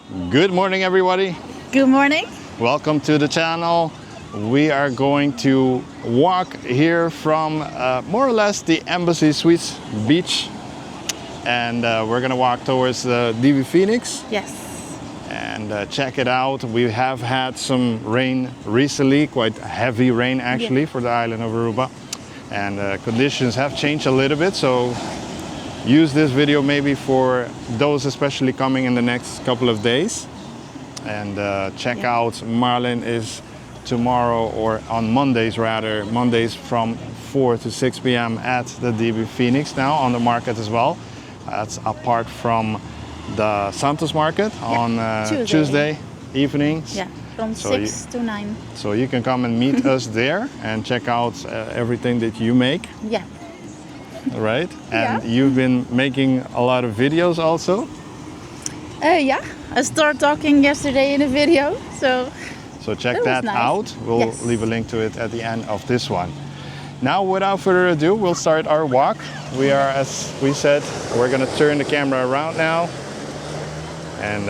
Good morning, everybody. Good morning. Welcome to the channel. We are going to walk here from more or less the Embassy Suites beach, and we're gonna walk towards the Divi Phoenix Yes. and check it out. We have had some rain recently, quite heavy rain actually, for the island of Aruba, and conditions have changed a little bit, so use this video maybe for those especially coming in the next couple of days. And check out Marlin is tomorrow, or on Mondays rather, Mondays from 4 to 6 p.m. at the Divi Phoenix, now on the market as well. That's apart from the Santos market on Tuesday evenings. Yeah, from So 6 to 9. So you can come and meet us there and check out everything that you make. Yeah. Right? And Yeah. you've been making a lot of videos also. Yeah, I started talking yesterday in a video, so check was that nice. out. We'll Yes. leave a link to it at the end of this one. Now, without further ado, we'll start our walk. We are, as we said, we're gonna turn the camera around now and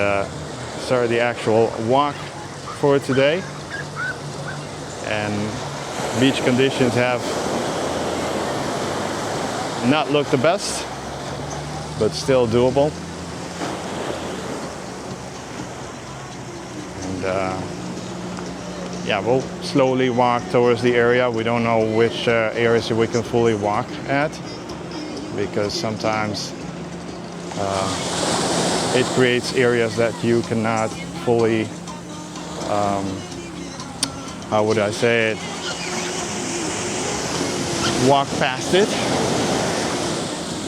start the actual walk for today. And beach conditions have not looked the best, but still doable. And yeah, we'll slowly walk towards the area. We don't know which areas we can fully walk at, because sometimes it creates areas that you cannot fully, how would I say it, walk past it,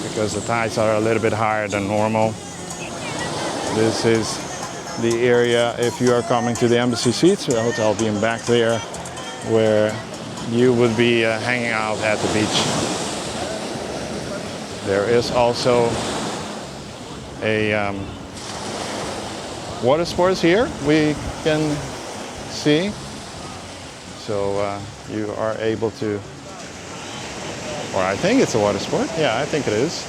because the tides are a little bit higher than normal. This is the area, if you are coming to the Embassy Suites, the hotel being back there, where you would be hanging out at the beach. There is also a water sports here we can see, so you are able to, or I think it's a water sport. Yeah, I think it is.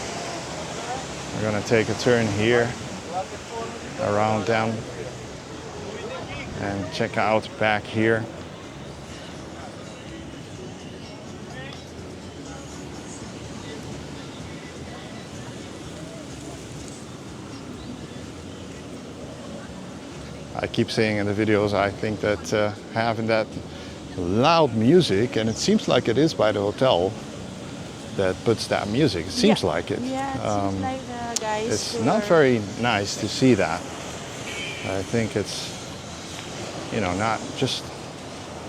We're gonna take a turn here around them and check out back here. I keep saying in the videos, I think that having that loud music, and it seems like it is by the hotel that puts that music. It seems like it. Yeah, it seems like the guys. It's not very nice to see that. I think it's, you know, not just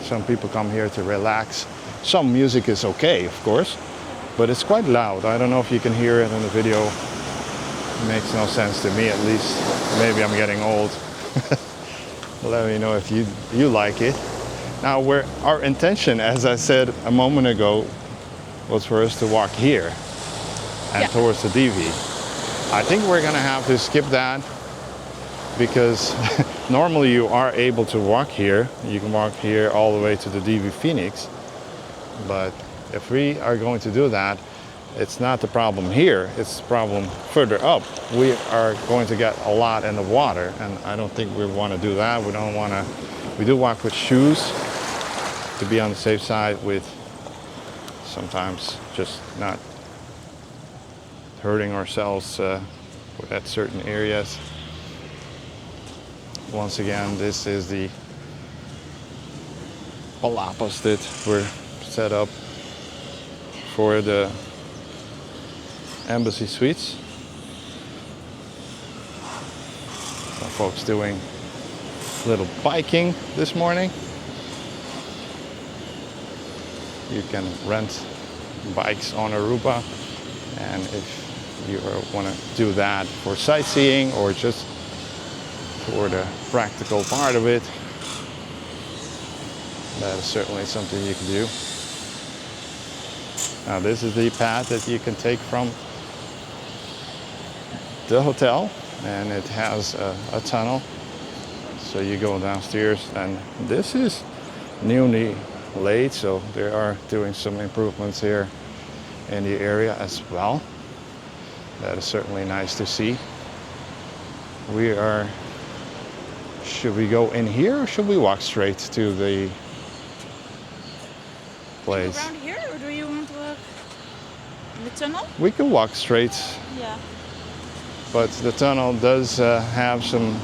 some people come here to relax. Some music is okay, of course, but it's quite loud. I don't know if you can hear it in the video. It makes no sense to me, at least. Maybe I'm getting old. Let me know if you like it. Now, our intention, as I said a moment ago, was for us to walk here and towards the Divi. I think we're gonna have to skip that, because normally you are able to walk here. You can walk here all the way to the Divi Phoenix, but if we are going to do that, it's not the problem here, it's the problem further up. We are going to get a lot in the water, and I don't think we want to do that. We do walk with shoes to be on the safe side, with sometimes just not hurting ourselves at certain areas. Once again, this is the palapas that were set up for the Embassy Suites. Some folks doing a little biking this morning. You can rent bikes on Aruba, and if you want to do that for sightseeing or just for the practical part of it, that is certainly something you can do. Now, this is the path that you can take from the hotel, and it has a tunnel, so you go downstairs, and this is newly laid, so they are doing some improvements here in the area as well. That is certainly nice to see. We are Should we go in here or should we walk straight to the place? Around here, or do you want to walk in the tunnel? We can walk straight, Yeah. but the tunnel does have some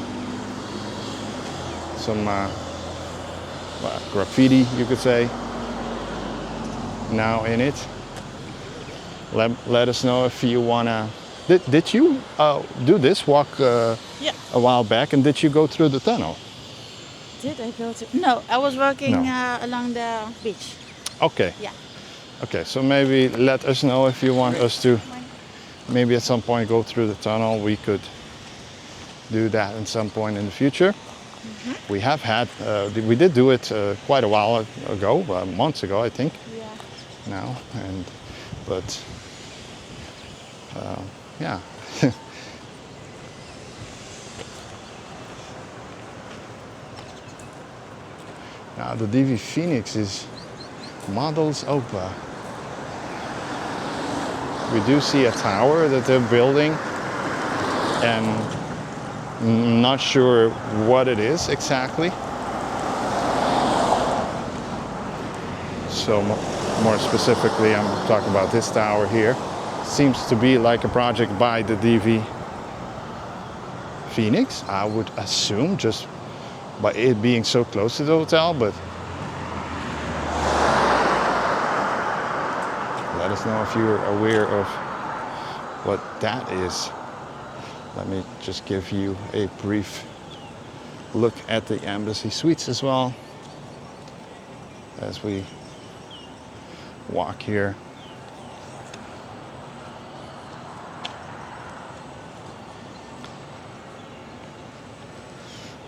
graffiti, you could say, now in it. Let us know if you wanna. Did you do this walk Yeah. a while back, and did you go through the tunnel? Did I go to? No, I was walking No. along the beach. Okay. Yeah. Okay, so maybe let us know if you want us to maybe at some point go through the tunnel. We could do that at some point in the future. We have had, we did do it quite a while ago, months ago, I think. Yeah. Now, but yeah. Now the Divi Phoenix is models open. We do see a tower that they're building, and I'm not sure what it is exactly. So more specifically, I'm talking about this tower here. Seems to be like a project by the Divi Phoenix, I would assume, just by it being so close to the hotel, but let us know if you're aware of what that is. Let me just give you a brief look at the embassy suites as well as we walk here.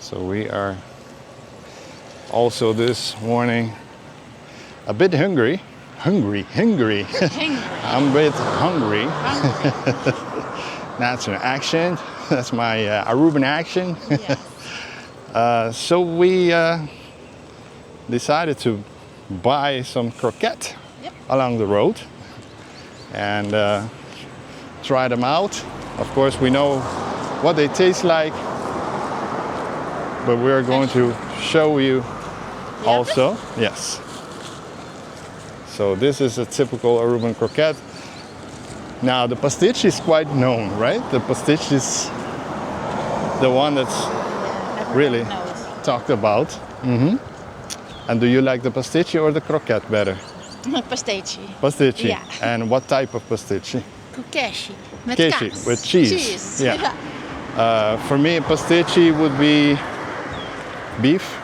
So we are also this morning a bit hungry. Hungry. I'm a bit hungry. That's an accent. That's my Aruban accent. Yes. So we decided to buy some croquette along the road and try them out. Of course, we know what they taste like, but we're going to show you also. Yes. So this is a typical Aruban croquette. Now the pastiche is quite known, right? The pastiche is the one that's really talked about. And do you like the pastiche or the croquette better? Pastiche. Pastiche. Yeah. And what type of pastiche? Kukeshi. Met Keshi, kaas. with cheese. Yeah. For me, pastiche would be beef.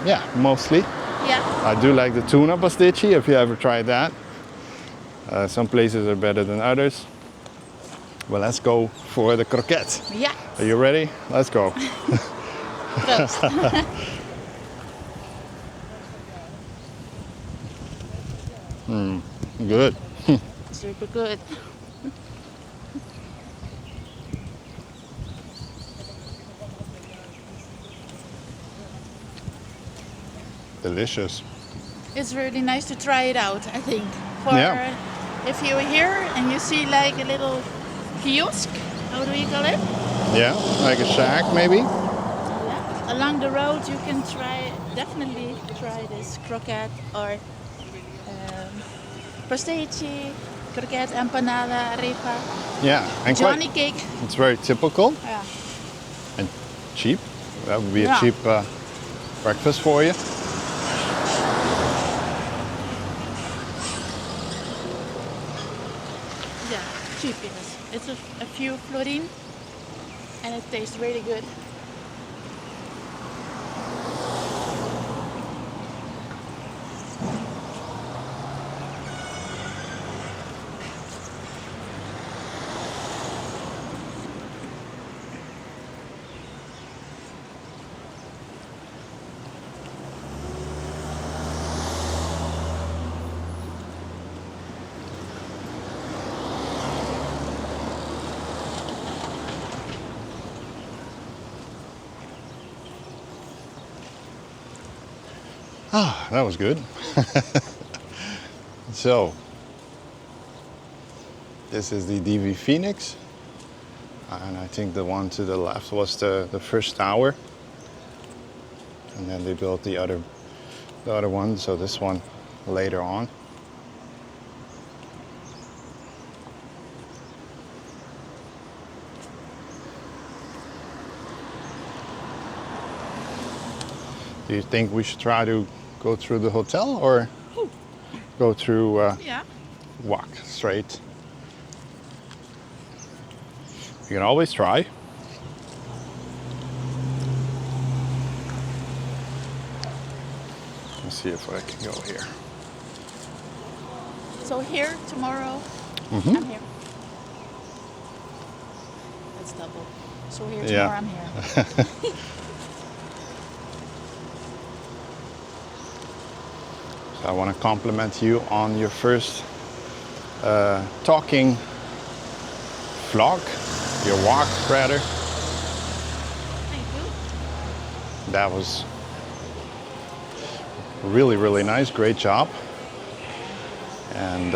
Yeah, mostly. Yeah. I do like the tuna pastiche, if you ever tried that. Some places are better than others. Well, let's go for the croquette. Yeah. Are you ready? Let's go. Proost. Good. Super good. Delicious. It's really nice to try it out, I think. For Yeah. if you're here and you see like a little kiosk, how do you call it? Yeah, like a shack maybe. Yeah. Along the road you can definitely try this croquette or pastiche, croquette, empanada, arepa, Yeah, and Johnny quite, cake. it's very typical Yeah. and cheap. That would be a Yeah. cheap breakfast for you. Yeah, cheap yes. It's a few florin and it tastes really good. Ah, that was good. So, this is the Divi Phoenix. And I think the one to the left was the first tower. And then they built the other one, so this one later on. Do you think we should try to go through the hotel or go through Yeah. walk straight? You can always try. Let's see if I can go here. So here tomorrow, Mm-hmm. I'm here. That's double. So here Yeah. tomorrow, I'm here. So I want to compliment you on your first talking vlog, your walk rather. Thank you. That was really, really nice. Great job. And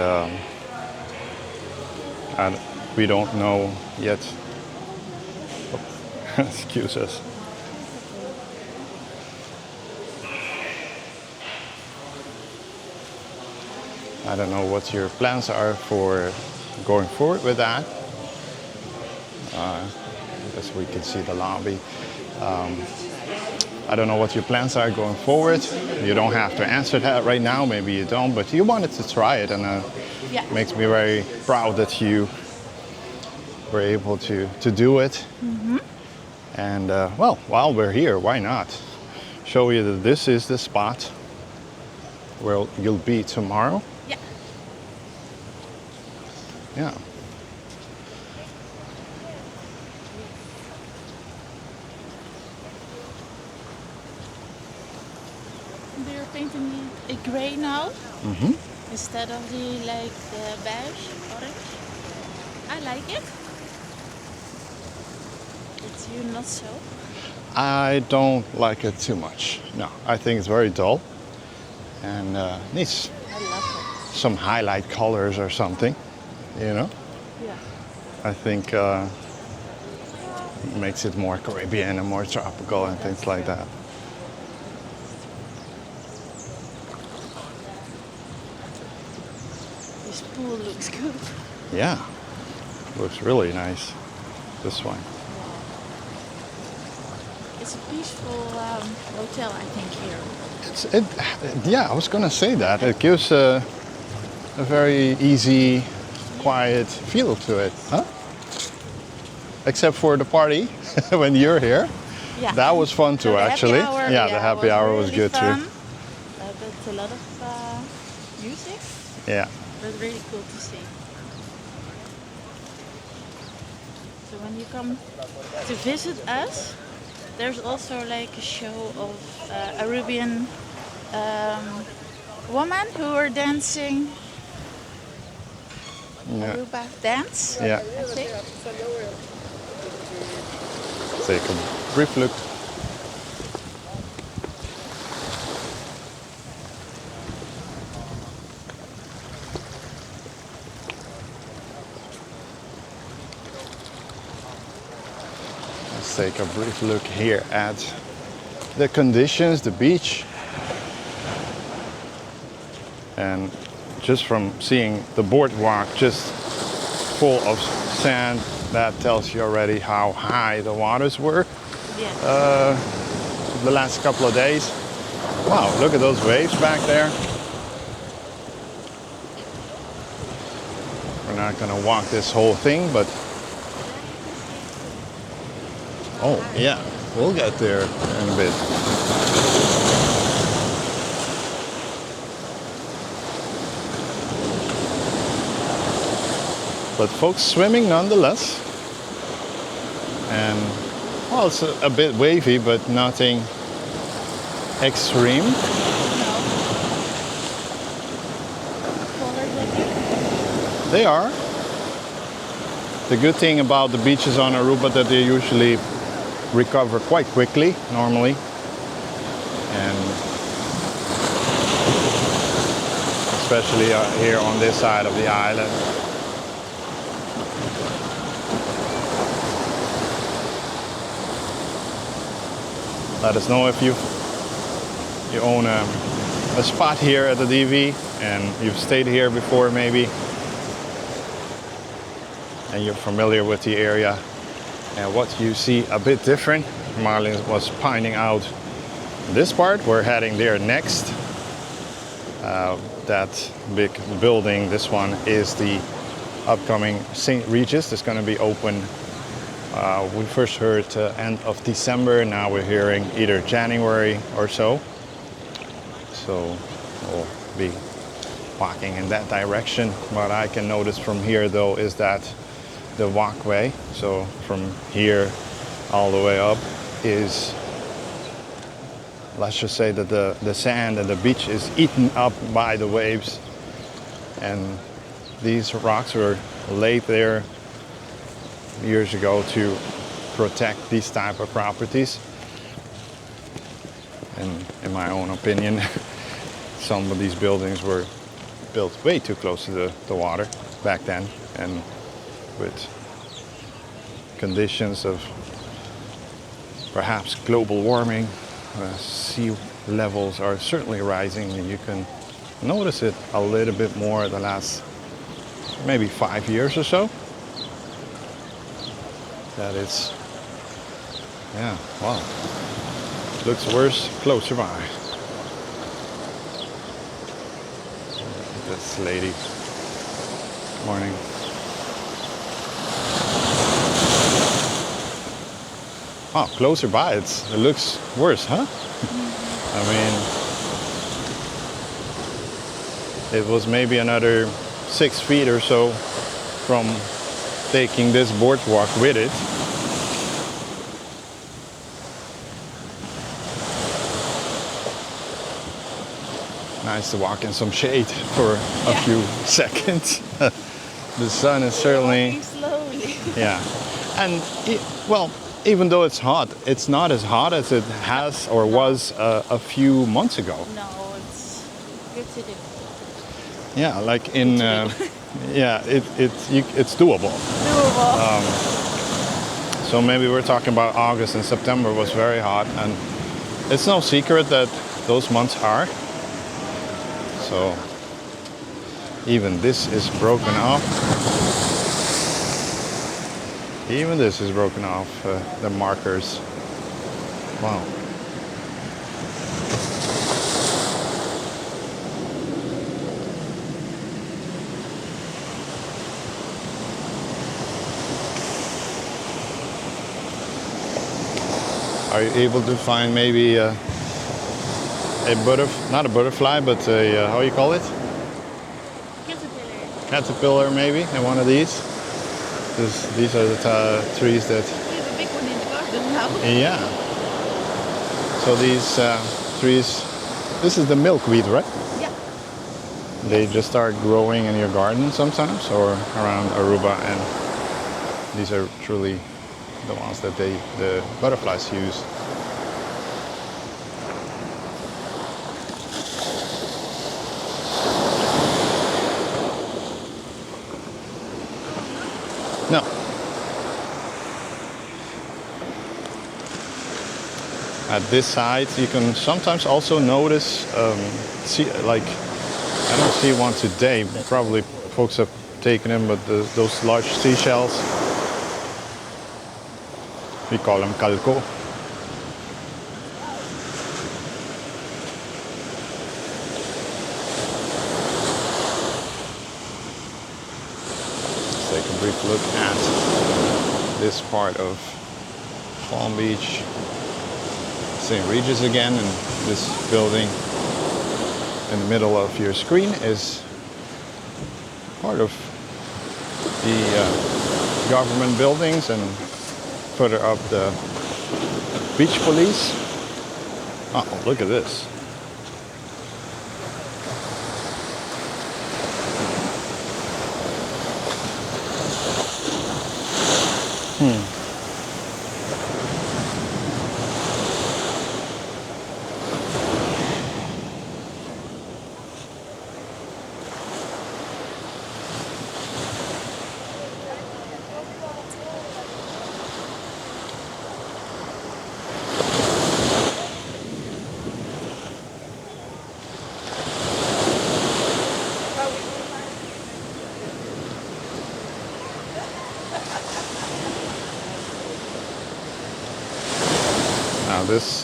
we don't know yet. Excuse us. I don't know what your plans are for going forward with that. As we can see the lobby. I don't know what your plans are going forward. You don't have to answer that right now. Maybe you don't, but you wanted to try it, and Yeah. it makes me very proud that you were able to do it. Mm-hmm. And well, while we're here, why not show you that this is the spot where you'll be tomorrow? Yeah. Yeah. They're painting it grey now Mm-hmm. instead of the beige orange. I like it. It's you not so. I don't like it too much. No, I think it's very dull and needs I love some highlight colors or something, you know? it. Yeah. I think it makes it more Caribbean and more tropical and things like that. This pool looks good. Yeah, looks really nice, this one. It's a peaceful hotel, I think, here. Yeah, I was gonna say that. It gives a very easy, quiet feel to it, huh? Except for the party when you're here. Yeah. That was fun So too, the happy actually. hour, Yeah, the happy hour was really good fun, too. But a lot of music, Yeah. but really cool to see. So when you come to visit us, there's also like a show of Arubian women who are dancing Yeah. Aruba dance, Yeah. I think. Take a brief look. Let's take a brief look here at the conditions, the beach. And just from seeing the boardwalk just full of sand, that tells you already how high the waters were Yeah. the last couple of days. Wow, look at those waves back there. We're not gonna walk this whole thing, but oh yeah, we'll get there in a bit. But folks swimming nonetheless. And well, it's a bit wavy, but nothing extreme. No. Colors like it. They are. The good thing about the beaches on Aruba that they usually recover quite quickly, normally. And especially here on this side of the island. Let us know if you own a spot here at the Divi and you've stayed here before maybe, and you're familiar with the area and what you see a bit different. Marlene was pointing out this part. We're heading there next. That big building, this one is the upcoming St. Regis. It's going to be open. We first heard end of December. Now we're hearing either January or so. So we'll be walking in that direction. What I can notice from here though is that the walkway, so from here all the way up, is, let's just say that the sand and the beach is eaten up by the waves, and these rocks were laid there years ago to protect these type of properties. And in my own opinion, some of these buildings were built way too close to the water back then, and with conditions of perhaps global warming, sea levels are certainly rising, and you can notice it a little bit more the last maybe 5 years or so. That is, yeah, wow. Looks worse closer by. This lady. Morning. Oh, closer by, it looks worse, huh? I mean, it was maybe another 6 feet or so from taking this boardwalk with it. Nice to walk in some shade for a few seconds. The sun is certainly... Walking slowly. Yeah. And, well, even though it's hot, it's not as hot as it has or was a few months ago. No, it's good to do. Yeah, like in, yeah, it's doable. Doable. So maybe we're talking about August and September was very hot, and it's no secret that those months are. So even this is broken off. Even this is broken off, the markers. Wow. Are you able to find maybe a not a butterfly, but a, how you call it? Caterpillar. Caterpillar maybe, in one of these? Because these are the trees that... We have a big one in the garden now. Yeah. So these trees, this is the milkweed, right? Yeah. They just start growing in your garden sometimes, or around Aruba, and these are truly the ones that the butterflies use. No. At this side, you can sometimes also notice, see, like, I don't see one today. Probably folks have taken them, but those large seashells, we call them calco. Take a brief look at this part of Palm Beach, St. Regis again, and this building in the middle of your screen is part of the government buildings, and further up the beach police. Oh, look at this. Now this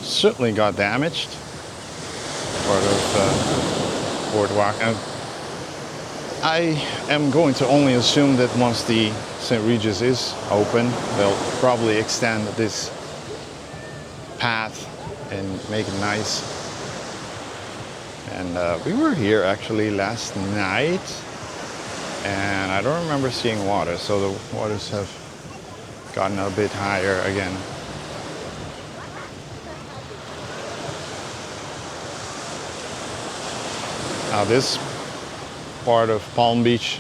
certainly got damaged. Part of boardwalk. And I am going to only assume that once the St. Regis is open, they'll probably extend this path and make it nice. And we were here actually last night, and I don't remember seeing water, so the waters have gotten a bit higher again. Now this part of Palm Beach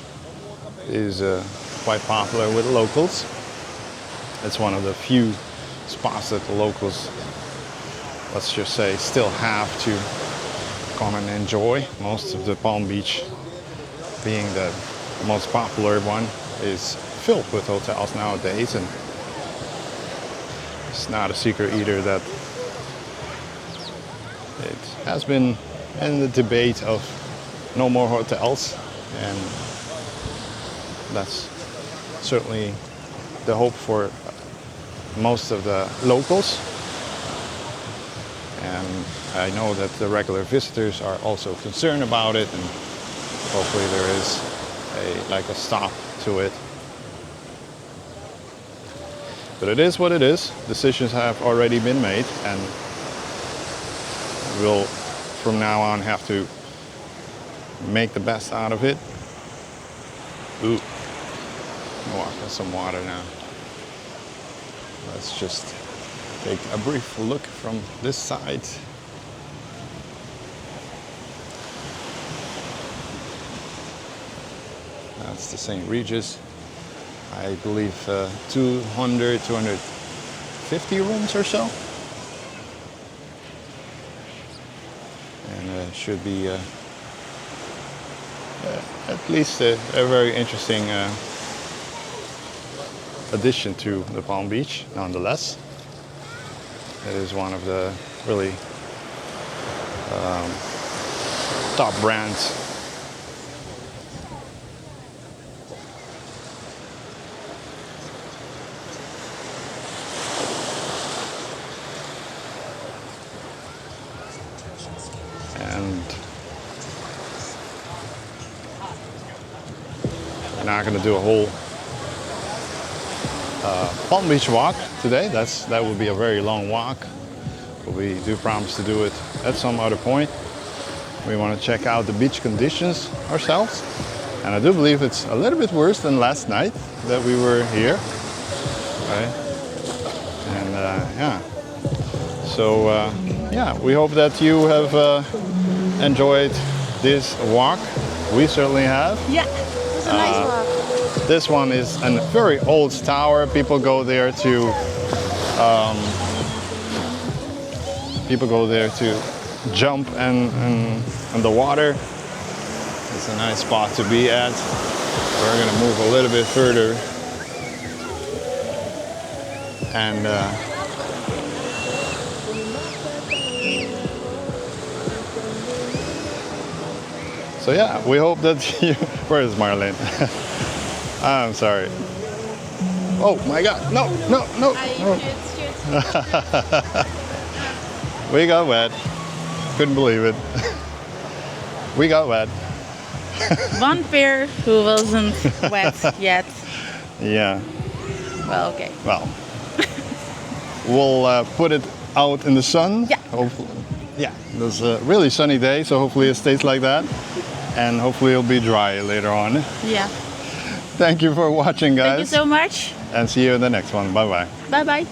is quite popular with locals. It's one of the few spots that the locals, let's just say, still have to come and enjoy. Most of the Palm Beach, being the most popular one, is filled with hotels nowadays, and it's not a secret either that it has been in the debate of no more hotels, and that's certainly the hope for most of the locals. And I know that the regular visitors are also concerned about it, and hopefully there is a stop to it. But it is what it is. Decisions have already been made, and we'll from now on have to make the best out of it. Ooh, walk on some water now. Let's just take a brief look from this side. That's the St. Regis. I believe 200, 250 rooms or so. And should be at least a very interesting addition to the Palm Beach, nonetheless. It is one of the really top brands. And we're not going to do a whole Palm Beach walk today. That would be a very long walk, but we do promise to do it at some other point. We want to check out the beach conditions ourselves, and I do believe it's a little bit worse than last night that we were here. Right? And yeah, so yeah, we hope that you have enjoyed this walk. We certainly have. Yeah, it was a nice walk. This one is a very old tower. People go there to jump in the water. It's a nice spot to be at. We're gonna move a little bit further, and so yeah, we hope that you. Where is Marlene? I'm sorry. Oh my God! No! We got wet. Couldn't believe it. We got wet. One pair who wasn't wet yet. Yeah. Well, okay. Well, we'll put it out in the sun. Yeah. Hopefully. Yeah. It was a really sunny day, so hopefully it stays like that, and hopefully it'll be dry later on. Yeah. Thank you for watching, guys. Thank you so much. And see you in the next one. Bye bye. Bye bye.